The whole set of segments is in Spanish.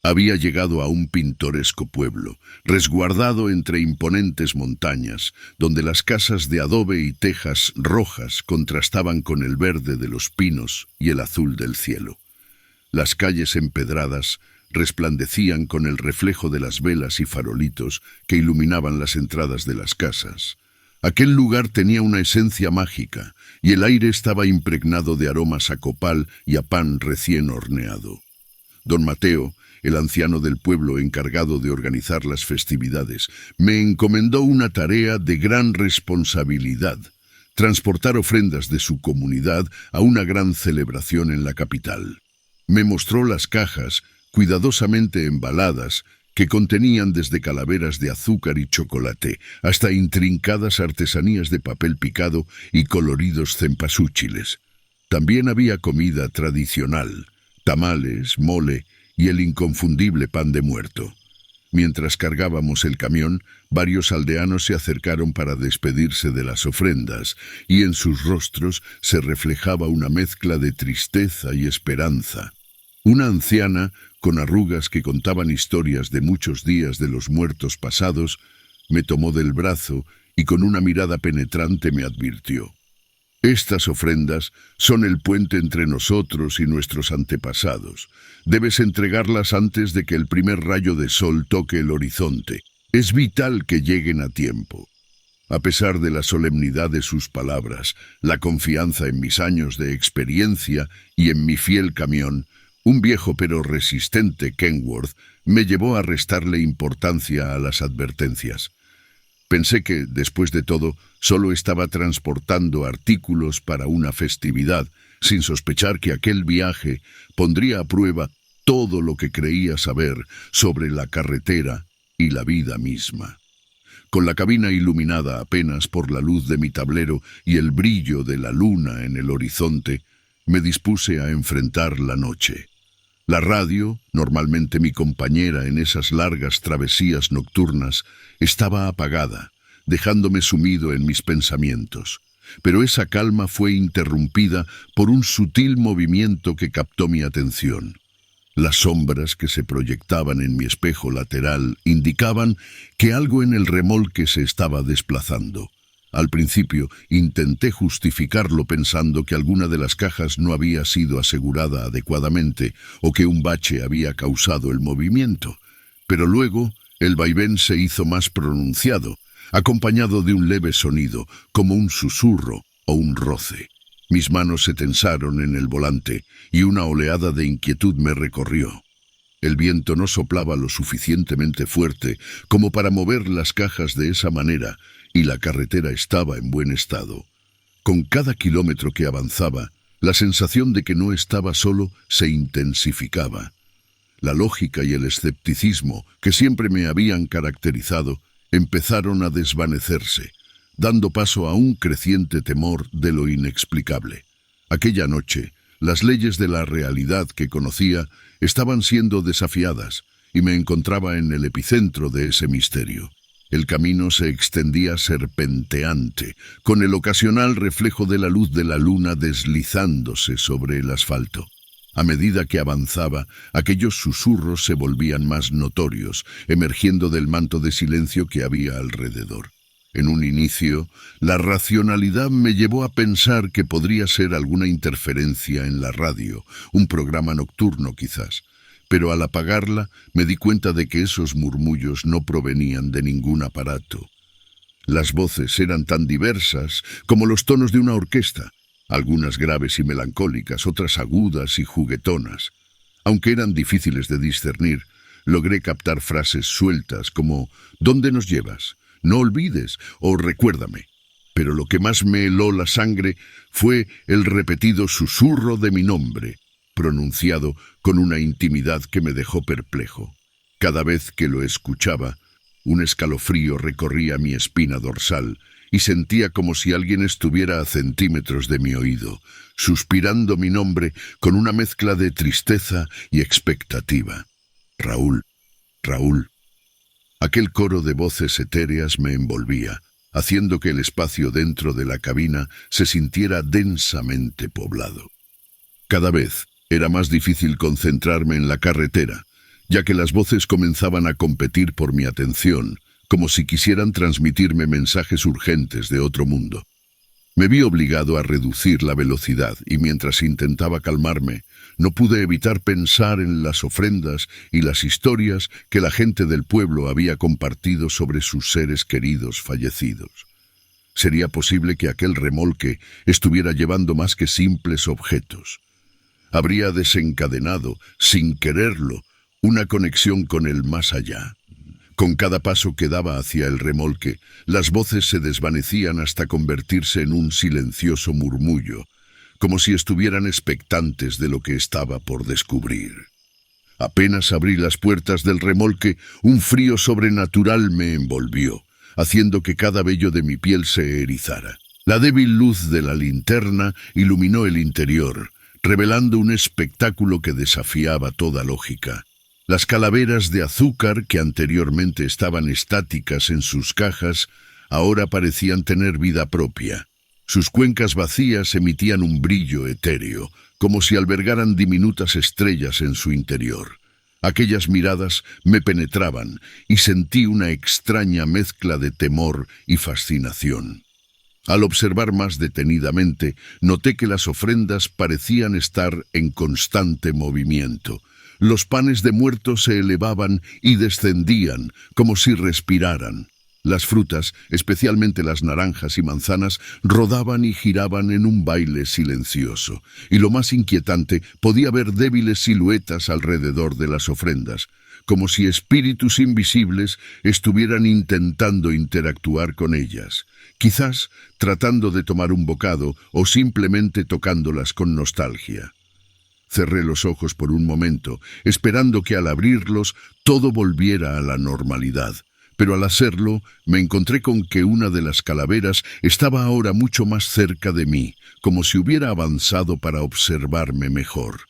Había llegado a un pintoresco pueblo, resguardado entre imponentes montañas, donde las casas de adobe y tejas rojas contrastaban con el verde de los pinos y el azul del cielo. Las calles empedradas resplandecían con el reflejo de las velas y farolitos que iluminaban las entradas de las casas. Aquel lugar tenía una esencia mágica, y el aire estaba impregnado de aromas a copal y a pan recién horneado. Don Mateo, el anciano del pueblo encargado de organizar las festividades, me encomendó una tarea de gran responsabilidad: transportar ofrendas de su comunidad a una gran celebración en la capital. Me mostró las cajas, cuidadosamente embaladas, que contenían desde calaveras de azúcar y chocolate hasta intrincadas artesanías de papel picado y coloridos cempasúchiles. También había comida tradicional: tamales, mole y el inconfundible pan de muerto. Mientras cargábamos el camión, varios aldeanos se acercaron para despedirse de las ofrendas, y en sus rostros se reflejaba una mezcla de tristeza y esperanza. Una anciana, con arrugas que contaban historias de muchos días de los muertos pasados, me tomó del brazo y con una mirada penetrante me advirtió: «Estas ofrendas son el puente entre nosotros y nuestros antepasados. Debes entregarlas antes de que el primer rayo de sol toque el horizonte. Es vital que lleguen a tiempo». A pesar de la solemnidad de sus palabras, la confianza en mis años de experiencia y en mi fiel camión, un viejo pero resistente Kenworth me llevó a restarle importancia a las advertencias. Pensé que, después de todo, solo estaba transportando artículos para una festividad, sin sospechar que aquel viaje pondría a prueba todo lo que creía saber sobre la carretera y la vida misma. Con la cabina iluminada apenas por la luz de mi tablero y el brillo de la luna en el horizonte, me dispuse a enfrentar la noche. La radio, normalmente mi compañera en esas largas travesías nocturnas, estaba apagada, dejándome sumido en mis pensamientos. Pero esa calma fue interrumpida por un sutil movimiento que captó mi atención. Las sombras que se proyectaban en mi espejo lateral indicaban que algo en el remolque se estaba desplazando. Al principio intenté justificarlo pensando que alguna de las cajas no había sido asegurada adecuadamente o que un bache había causado el movimiento, pero luego el vaivén se hizo más pronunciado, acompañado de un leve sonido, como un susurro o un roce. Mis manos se tensaron en el volante y una oleada de inquietud me recorrió. El viento no soplaba lo suficientemente fuerte como para mover las cajas de esa manera, y la carretera estaba en buen estado. Con cada kilómetro que avanzaba, la sensación de que no estaba solo se intensificaba. La lógica y el escepticismo que siempre me habían caracterizado empezaron a desvanecerse, dando paso a un creciente temor de lo inexplicable. Aquella noche, las leyes de la realidad que conocía estaban siendo desafiadas, y me encontraba en el epicentro de ese misterio. El camino se extendía serpenteante, con el ocasional reflejo de la luz de la luna deslizándose sobre el asfalto. A medida que avanzaba, aquellos susurros se volvían más notorios, emergiendo del manto de silencio que había alrededor. En un inicio, la racionalidad me llevó a pensar que podría ser alguna interferencia en la radio, un programa nocturno quizás. Pero al apagarla me di cuenta de que esos murmullos no provenían de ningún aparato. Las voces eran tan diversas como los tonos de una orquesta, algunas graves y melancólicas, otras agudas y juguetonas. Aunque eran difíciles de discernir, logré captar frases sueltas como «¿Dónde nos llevas?», «No olvides» o «Recuérdame». Pero lo que más me heló la sangre fue el repetido susurro de mi nombre, pronunciado con una intimidad que me dejó perplejo. Cada vez que lo escuchaba, un escalofrío recorría mi espina dorsal y sentía como si alguien estuviera a centímetros de mi oído, suspirando mi nombre con una mezcla de tristeza y expectativa. Raúl, Raúl. Aquel coro de voces etéreas me envolvía, haciendo que el espacio dentro de la cabina se sintiera densamente poblado. Cada vez era más difícil concentrarme en la carretera, ya que las voces comenzaban a competir por mi atención, como si quisieran transmitirme mensajes urgentes de otro mundo. Me vi obligado a reducir la velocidad y mientras intentaba calmarme, no pude evitar pensar en las ofrendas y las historias que la gente del pueblo había compartido sobre sus seres queridos fallecidos. ¿Sería posible que aquel remolque estuviera llevando más que simples objetos? Habría desencadenado, sin quererlo, una conexión con el más allá. Con cada paso que daba hacia el remolque, las voces se desvanecían hasta convertirse en un silencioso murmullo, como si estuvieran expectantes de lo que estaba por descubrir. Apenas abrí las puertas del remolque, un frío sobrenatural me envolvió, haciendo que cada vello de mi piel se erizara. La débil luz de la linterna iluminó el interior, revelando un espectáculo que desafiaba toda lógica. Las calaveras de azúcar, que anteriormente estaban estáticas en sus cajas, ahora parecían tener vida propia. Sus cuencas vacías emitían un brillo etéreo, como si albergaran diminutas estrellas en su interior. Aquellas miradas me penetraban y sentí una extraña mezcla de temor y fascinación. Al observar más detenidamente, noté que las ofrendas parecían estar en constante movimiento. Los panes de muertos se elevaban y descendían, como si respiraran. Las frutas, especialmente las naranjas y manzanas, rodaban y giraban en un baile silencioso. Y lo más inquietante, podía ver débiles siluetas alrededor de las ofrendas, como si espíritus invisibles estuvieran intentando interactuar con ellas, quizás tratando de tomar un bocado o simplemente tocándolas con nostalgia. Cerré los ojos por un momento, esperando que al abrirlos todo volviera a la normalidad. Pero al hacerlo, me encontré con que una de las calaveras estaba ahora mucho más cerca de mí, como si hubiera avanzado para observarme mejor.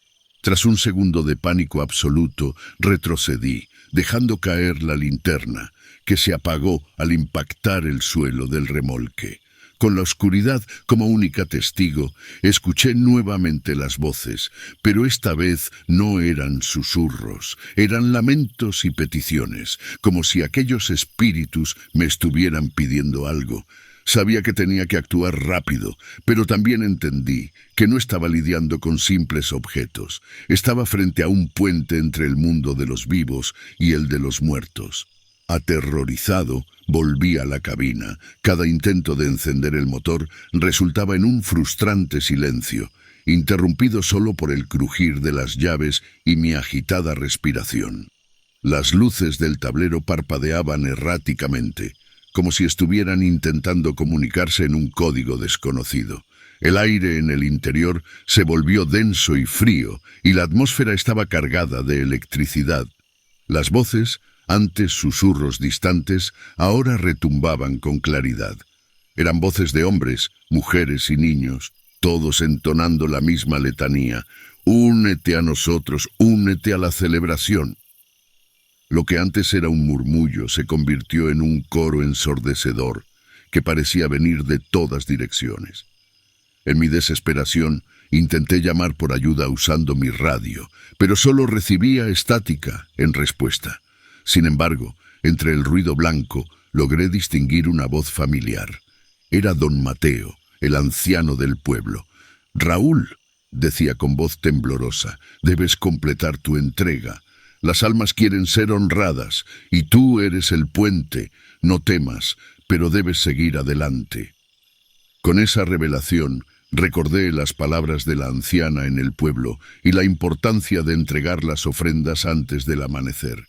Tras un segundo de pánico absoluto, retrocedí, dejando caer la linterna, que se apagó al impactar el suelo del remolque. Con la oscuridad como única testigo, escuché nuevamente las voces, pero esta vez no eran susurros, eran lamentos y peticiones, como si aquellos espíritus me estuvieran pidiendo algo. Sabía que tenía que actuar rápido, pero también entendí que no estaba lidiando con simples objetos. Estaba frente a un puente entre el mundo de los vivos y el de los muertos. Aterrorizado, volví a la cabina. Cada intento de encender el motor resultaba en un frustrante silencio, interrumpido solo por el crujir de las llaves y mi agitada respiración. Las luces del tablero parpadeaban erráticamente, como si estuvieran intentando comunicarse en un código desconocido. El aire en el interior se volvió denso y frío, y la atmósfera estaba cargada de electricidad. Las voces, antes susurros distantes, ahora retumbaban con claridad. Eran voces de hombres, mujeres y niños, todos entonando la misma letanía. «Únete a nosotros, únete a la celebración». Lo que antes era un murmullo se convirtió en un coro ensordecedor, que parecía venir de todas direcciones. En mi desesperación, intenté llamar por ayuda usando mi radio, pero solo recibía estática en respuesta. Sin embargo, entre el ruido blanco, logré distinguir una voz familiar. Era don Mateo, el anciano del pueblo. «Raúl», decía con voz temblorosa, «debes completar tu entrega. Las almas quieren ser honradas, y tú eres el puente. No temas, pero debes seguir adelante». Con esa revelación, recordé las palabras de la anciana en el pueblo y la importancia de entregar las ofrendas antes del amanecer.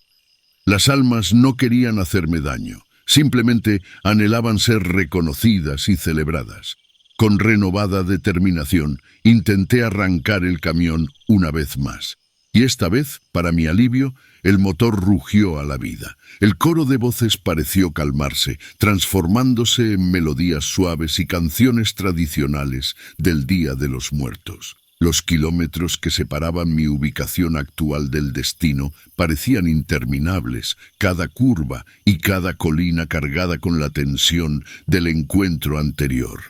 Las almas no querían hacerme daño, simplemente anhelaban ser reconocidas y celebradas. Con renovada determinación, intenté arrancar el camión una vez más. Y esta vez, para mi alivio, el motor rugió a la vida. El coro de voces pareció calmarse, transformándose en melodías suaves y canciones tradicionales del Día de los Muertos. Los kilómetros que separaban mi ubicación actual del destino parecían interminables, cada curva y cada colina cargada con la tensión del encuentro anterior.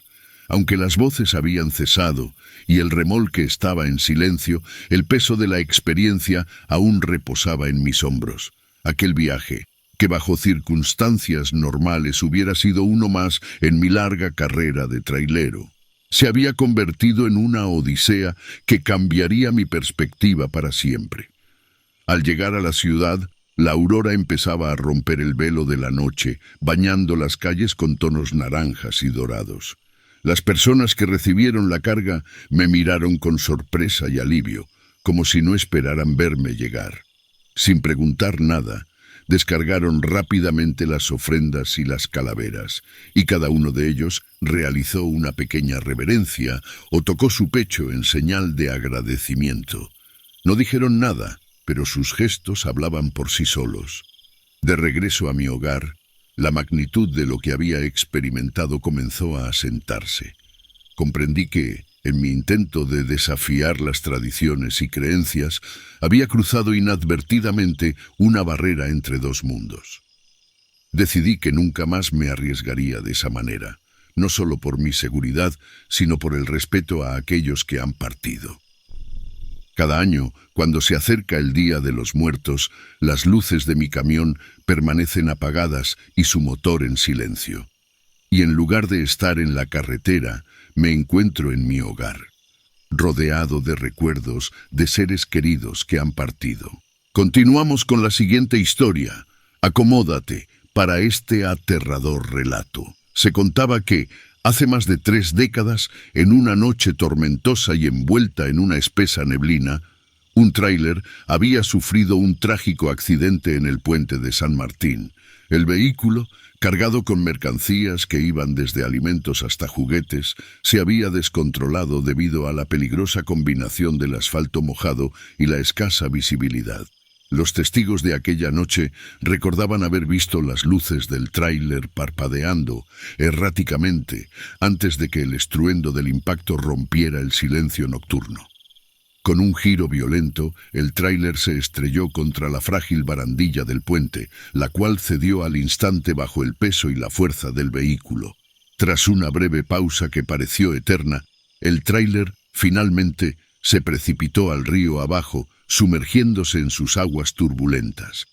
Aunque las voces habían cesado y el remolque estaba en silencio, el peso de la experiencia aún reposaba en mis hombros. Aquel viaje, que bajo circunstancias normales hubiera sido uno más en mi larga carrera de trailero, se había convertido en una odisea que cambiaría mi perspectiva para siempre. Al llegar a la ciudad, la aurora empezaba a romper el velo de la noche, bañando las calles con tonos naranjas y dorados. Las personas que recibieron la carga me miraron con sorpresa y alivio, como si no esperaran verme llegar. Sin preguntar nada, descargaron rápidamente las ofrendas y las calaveras, y cada uno de ellos realizó una pequeña reverencia o tocó su pecho en señal de agradecimiento. No dijeron nada, pero sus gestos hablaban por sí solos. De regreso a mi hogar, la magnitud de lo que había experimentado comenzó a asentarse. Comprendí que, en mi intento de desafiar las tradiciones y creencias, había cruzado inadvertidamente una barrera entre dos mundos. Decidí que nunca más me arriesgaría de esa manera, no solo por mi seguridad, sino por el respeto a aquellos que han partido. Cada año, cuando se acerca el Día de los Muertos, las luces de mi camión permanecen apagadas y su motor en silencio. Y en lugar de estar en la carretera, me encuentro en mi hogar, rodeado de recuerdos de seres queridos que han partido. Continuamos con la siguiente historia. Acomódate para este aterrador relato. Se contaba que, hace más de 3 décadas, en una noche tormentosa y envuelta en una espesa neblina, un tráiler había sufrido un trágico accidente en el puente de San Martín. El vehículo, cargado con mercancías que iban desde alimentos hasta juguetes, se había descontrolado debido a la peligrosa combinación del asfalto mojado y la escasa visibilidad. Los testigos de aquella noche recordaban haber visto las luces del tráiler parpadeando erráticamente antes de que el estruendo del impacto rompiera el silencio nocturno. Con un giro violento, el tráiler se estrelló contra la frágil barandilla del puente, la cual cedió al instante bajo el peso y la fuerza del vehículo. Tras una breve pausa que pareció eterna, el tráiler finalmente se precipitó al río abajo, sumergiéndose en sus aguas turbulentas.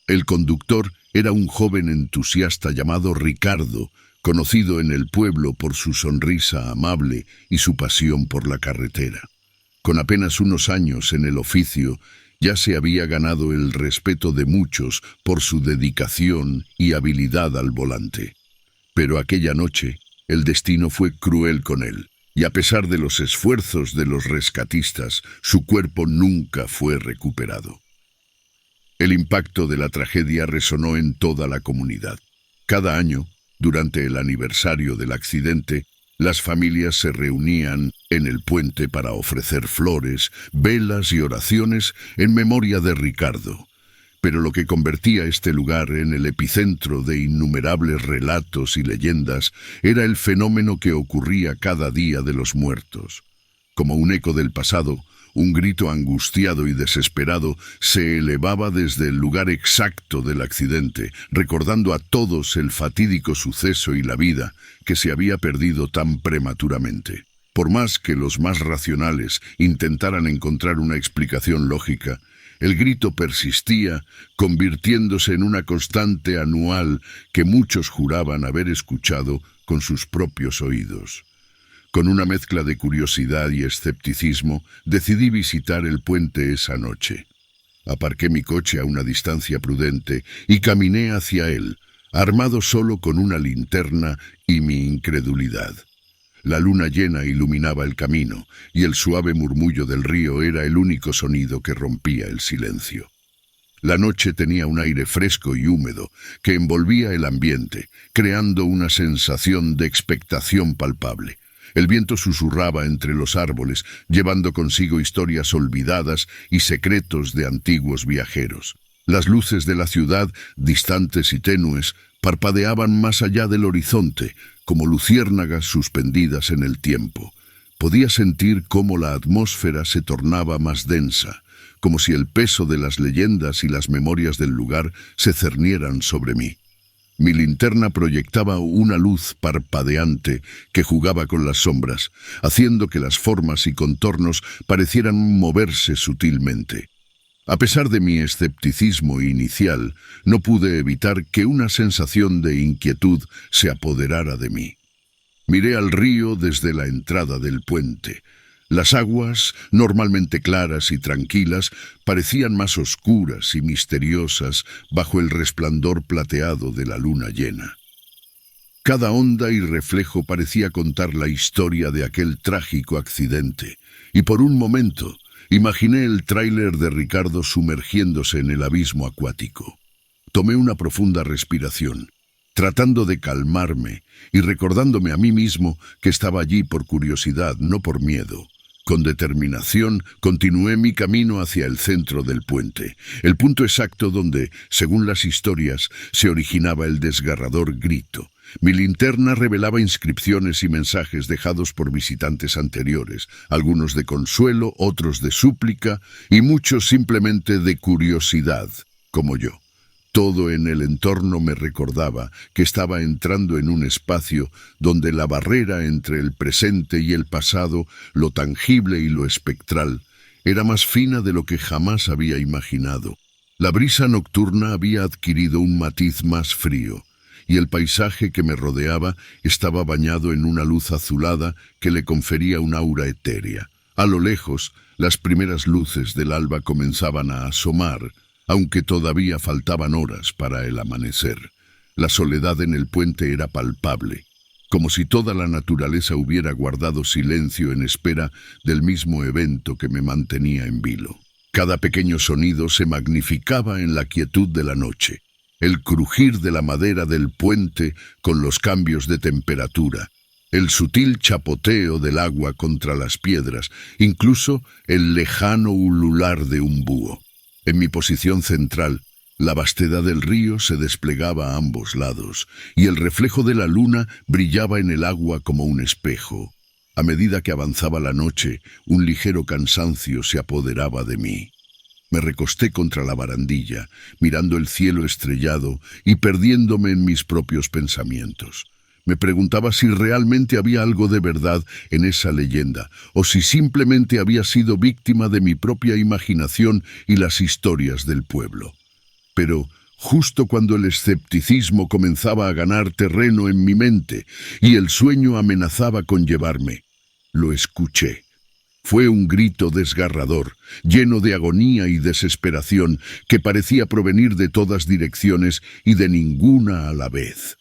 El conductor era un joven entusiasta llamado Ricardo, conocido en el pueblo por su sonrisa amable y su pasión por la carretera. Con apenas unos años en el oficio, ya se había ganado el respeto de muchos por su dedicación y habilidad al volante. Pero aquella noche, el destino fue cruel con él, y a pesar de los esfuerzos de los rescatistas, su cuerpo nunca fue recuperado. El impacto de la tragedia resonó en toda la comunidad. Cada año, durante el aniversario del accidente, las familias se reunían en el puente para ofrecer flores, velas y oraciones en memoria de Ricardo. Pero lo que convertía este lugar en el epicentro de innumerables relatos y leyendas era el fenómeno que ocurría cada día de los muertos. Como un eco del pasado, un grito angustiado y desesperado se elevaba desde el lugar exacto del accidente, recordando a todos el fatídico suceso y la vida que se había perdido tan prematuramente. Por más que los más racionales intentaran encontrar una explicación lógica, el grito persistía, convirtiéndose en una constante anual que muchos juraban haber escuchado con sus propios oídos. Con una mezcla de curiosidad y escepticismo, decidí visitar el puente esa noche. Aparqué mi coche a una distancia prudente y caminé hacia él, armado solo con una linterna y mi incredulidad. La luna llena iluminaba el camino, y el suave murmullo del río era el único sonido que rompía el silencio. La noche tenía un aire fresco y húmedo que envolvía el ambiente, creando una sensación de expectación palpable. El viento susurraba entre los árboles, llevando consigo historias olvidadas y secretos de antiguos viajeros. Las luces de la ciudad, distantes y tenues, parpadeaban más allá del horizonte, como luciérnagas suspendidas en el tiempo. Podía sentir cómo la atmósfera se tornaba más densa, como si el peso de las leyendas y las memorias del lugar se cernieran sobre mí. Mi linterna proyectaba una luz parpadeante que jugaba con las sombras, haciendo que las formas y contornos parecieran moverse sutilmente. A pesar de mi escepticismo inicial, no pude evitar que una sensación de inquietud se apoderara de mí. Miré al río desde la entrada del puente. Las aguas, normalmente claras y tranquilas, parecían más oscuras y misteriosas bajo el resplandor plateado de la luna llena. Cada onda y reflejo parecía contar la historia de aquel trágico accidente, y por un momento imaginé el tráiler de Ricardo sumergiéndose en el abismo acuático. Tomé una profunda respiración, tratando de calmarme y recordándome a mí mismo que estaba allí por curiosidad, no por miedo. Con determinación, continué mi camino hacia el centro del puente, el punto exacto donde, según las historias, se originaba el desgarrador grito. Mi linterna revelaba inscripciones y mensajes dejados por visitantes anteriores, algunos de consuelo, otros de súplica y muchos simplemente de curiosidad, como yo. Todo en el entorno me recordaba que estaba entrando en un espacio donde la barrera entre el presente y el pasado, lo tangible y lo espectral, era más fina de lo que jamás había imaginado. La brisa nocturna había adquirido un matiz más frío, y el paisaje que me rodeaba estaba bañado en una luz azulada que le confería un aura etérea. A lo lejos, las primeras luces del alba comenzaban a asomar, aunque todavía faltaban horas para el amanecer. La soledad en el puente era palpable, como si toda la naturaleza hubiera guardado silencio en espera del mismo evento que me mantenía en vilo. Cada pequeño sonido se magnificaba en la quietud de la noche. El crujir de la madera del puente con los cambios de temperatura, el sutil chapoteo del agua contra las piedras, incluso el lejano ulular de un búho. En mi posición central, la vastedad del río se desplegaba a ambos lados, y el reflejo de la luna brillaba en el agua como un espejo. A medida que avanzaba la noche, un ligero cansancio se apoderaba de mí. Me recosté contra la barandilla, mirando el cielo estrellado y perdiéndome en mis propios pensamientos. Me preguntaba si realmente había algo de verdad en esa leyenda, o si simplemente había sido víctima de mi propia imaginación y las historias del pueblo. Pero justo cuando el escepticismo comenzaba a ganar terreno en mi mente y el sueño amenazaba con llevarme, lo escuché. Fue un grito desgarrador, lleno de agonía y desesperación, que parecía provenir de todas direcciones y de ninguna a la vez.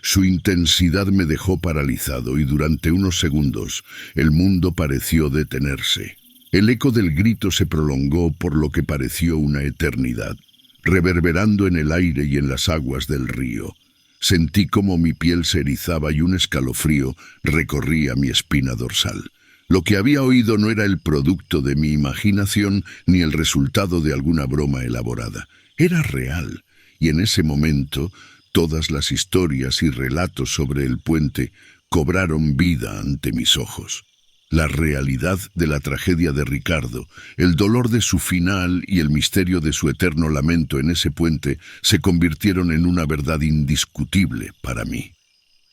Su intensidad me dejó paralizado y durante unos segundos el mundo pareció detenerse. El eco del grito se prolongó por lo que pareció una eternidad, reverberando en el aire y en las aguas del río. Sentí como mi piel se erizaba y un escalofrío recorría mi espina dorsal. Lo que había oído no era el producto de mi imaginación ni el resultado de alguna broma elaborada. Era real, y en ese momento todas las historias y relatos sobre el puente cobraron vida ante mis ojos. La realidad de la tragedia de Ricardo, el dolor de su final y el misterio de su eterno lamento en ese puente se convirtieron en una verdad indiscutible para mí.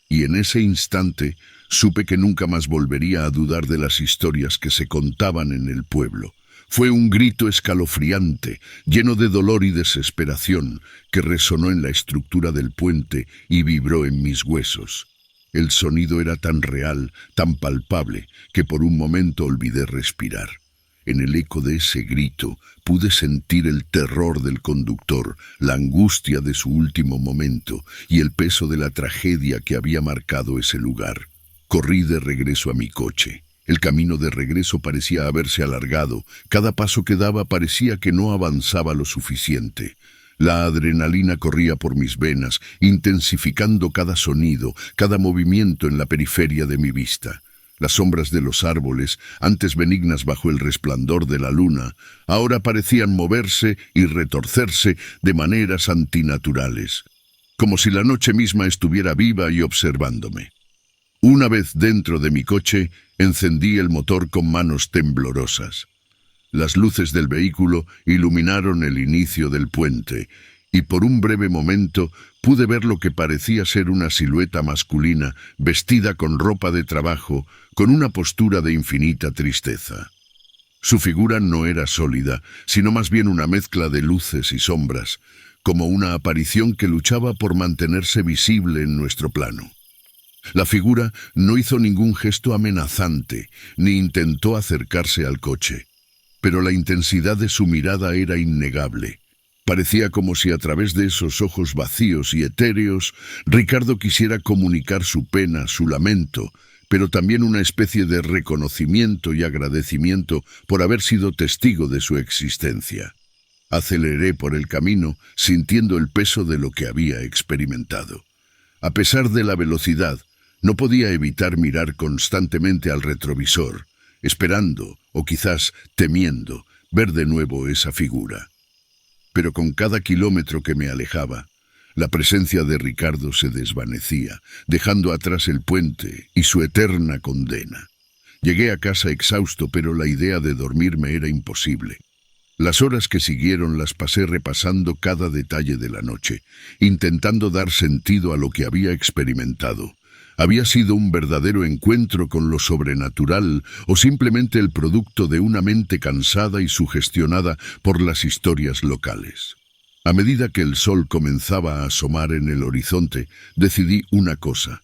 Y en ese instante supe que nunca más volvería a dudar de las historias que se contaban en el pueblo. Fue un grito escalofriante, lleno de dolor y desesperación, que resonó en la estructura del puente y vibró en mis huesos. El sonido era tan real, tan palpable, que por un momento olvidé respirar. En el eco de ese grito pude sentir el terror del conductor, la angustia de su último momento y el peso de la tragedia que había marcado ese lugar. Corrí de regreso a mi coche. El camino de regreso parecía haberse alargado. Cada paso que daba parecía que no avanzaba lo suficiente. La adrenalina corría por mis venas, intensificando cada sonido, cada movimiento en la periferia de mi vista. Las sombras de los árboles, antes benignas bajo el resplandor de la luna, ahora parecían moverse y retorcerse de maneras antinaturales, como si la noche misma estuviera viva y observándome. Una vez dentro de mi coche, encendí el motor con manos temblorosas. Las luces del vehículo iluminaron el inicio del puente, y por un breve momento pude ver lo que parecía ser una silueta masculina vestida con ropa de trabajo, con una postura de infinita tristeza. Su figura no era sólida, sino más bien una mezcla de luces y sombras, como una aparición que luchaba por mantenerse visible en nuestro plano. La figura no hizo ningún gesto amenazante, ni intentó acercarse al coche, pero la intensidad de su mirada era innegable. Parecía como si a través de esos ojos vacíos y etéreos, Ricardo quisiera comunicar su pena, su lamento, pero también una especie de reconocimiento y agradecimiento por haber sido testigo de su existencia. Aceleré por el camino, sintiendo el peso de lo que había experimentado. A pesar de la velocidad, no podía evitar mirar constantemente al retrovisor, esperando, o quizás temiendo, ver de nuevo esa figura. Pero con cada kilómetro que me alejaba, la presencia de Ricardo se desvanecía, dejando atrás el puente y su eterna condena. Llegué a casa exhausto, pero la idea de dormir me era imposible. Las horas que siguieron las pasé repasando cada detalle de la noche, intentando dar sentido a lo que había experimentado. ¿Había sido un verdadero encuentro con lo sobrenatural o simplemente el producto de una mente cansada y sugestionada por las historias locales? A medida que el sol comenzaba a asomar en el horizonte, decidí una cosa.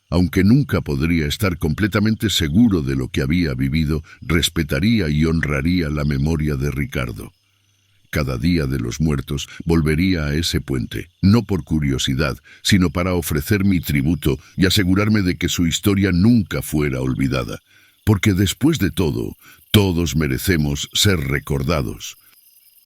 Aunque nunca podría estar completamente seguro de lo que había vivido, respetaría y honraría la memoria de Ricardo. Cada día de los muertos volvería a ese puente, no por curiosidad, sino para ofrecer mi tributo y asegurarme de que su historia nunca fuera olvidada. Porque después de todo, todos merecemos ser recordados,